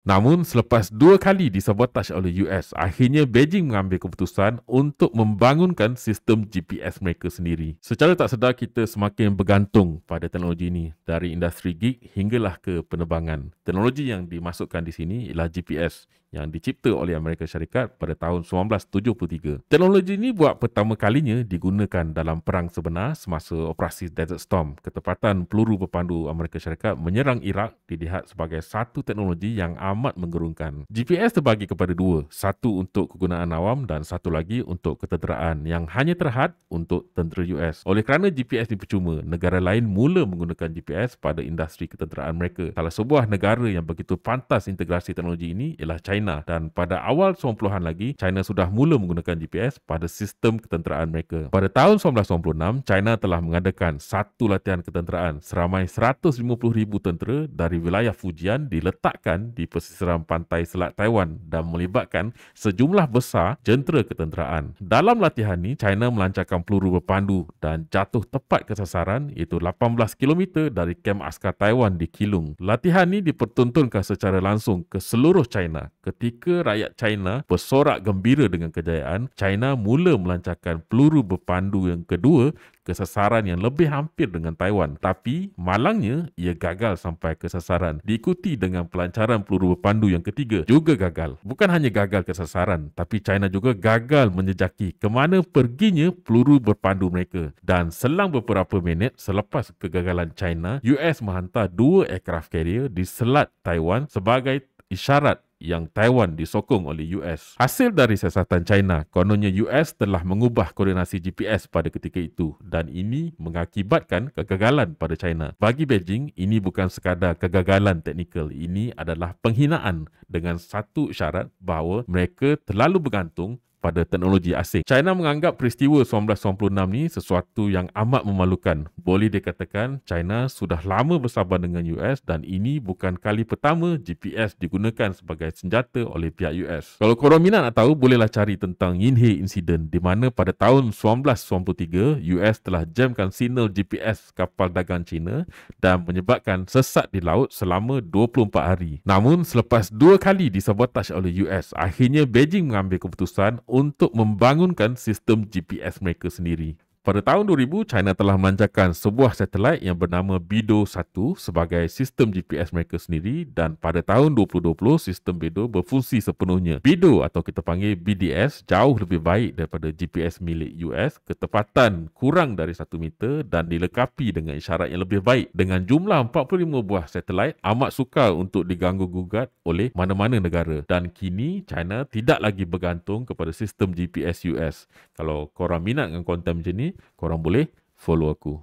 Namun selepas 2 kali disabotaj oleh US, akhirnya Beijing mengambil keputusan untuk membangunkan sistem GPS mereka sendiri. Secara tak sedar kita semakin bergantung pada teknologi ini, dari industri gig hinggalah ke penerbangan. Teknologi yang dimasukkan di sini ialah GPS yang dicipta oleh Amerika Syarikat pada tahun 1973. Teknologi ini buat pertama kalinya digunakan dalam perang sebenar semasa operasi Desert Storm. Ketepatan peluru berpandu Amerika Syarikat menyerang Iraq dilihat sebagai satu teknologi yang amat menggerunkan. GPS terbagi kepada dua, satu untuk kegunaan awam dan satu lagi untuk ketenteraan yang hanya terhad untuk tentera US. Oleh kerana GPS ini percuma, negara lain mula menggunakan GPS pada industri ketenteraan mereka. Salah sebuah negara yang begitu pantas integrasi teknologi ini ialah China, dan pada awal 90-an lagi, China sudah mula menggunakan GPS pada sistem ketenteraan mereka. Pada tahun 1996, China telah mengadakan satu latihan ketenteraan. Seramai 150,000 tentera dari wilayah Fujian diletakkan di pesisiran pantai Selat Taiwan dan melibatkan sejumlah besar jentera ketenteraan. Dalam latihan ini, China melancarkan peluru berpandu dan jatuh tepat ke sasaran, iaitu 18 km dari kem askar Taiwan di Keelung. Latihan ini dipertontonkan secara langsung ke seluruh China. Ketika rakyat China bersorak gembira dengan kejayaan, China mula melancarkan peluru berpandu yang kedua ke sasaran yang lebih hampir dengan Taiwan. Tapi malangnya ia gagal sampai ke sasaran. Diikuti dengan pelancaran peluru berpandu yang ketiga juga gagal. Bukan hanya gagal ke sasaran, tapi China juga gagal menjejaki ke mana perginya peluru berpandu mereka. Dan selang beberapa minit selepas kegagalan China, US menghantar 2 aircraft carrier di Selat Taiwan sebagai isyarat yang Taiwan disokong oleh US. Hasil dari siasatan China, kononnya US telah mengubah koordinasi GPS pada ketika itu dan ini mengakibatkan kegagalan pada China. Bagi Beijing, ini bukan sekadar kegagalan teknikal, ini adalah penghinaan dengan satu syarat bahawa mereka terlalu bergantung pada teknologi asing. China menganggap peristiwa 1996 ni sesuatu yang amat memalukan. Boleh dikatakan China sudah lama bersabar dengan US dan ini bukan kali pertama GPS digunakan sebagai senjata oleh pihak US. Kalau korang minat nak tahu, bolehlah cari tentang Yinhe Incident di mana pada tahun 1993 US telah jamkan signal GPS kapal dagang China dan menyebabkan sesat di laut selama 24 hari. Namun selepas 2 kali disabotaj oleh US, akhirnya Beijing mengambil keputusan untuk membangunkan sistem GPS mereka sendiri. Pada tahun 2000, China telah melancarkan sebuah satelit yang bernama BeiDou-1 sebagai sistem GPS mereka sendiri dan pada tahun 2020, sistem BeiDou berfungsi sepenuhnya. BeiDou atau kita panggil BDS jauh lebih baik daripada GPS milik US, ketepatan kurang dari 1 meter dan dilengkapi dengan isyarat yang lebih baik. Dengan jumlah 45 buah satelit, amat sukar untuk diganggu-gugat oleh mana-mana negara. Dan kini, China tidak lagi bergantung kepada sistem GPS US. Kalau korang minat dengan konten macam ni, korang boleh follow aku.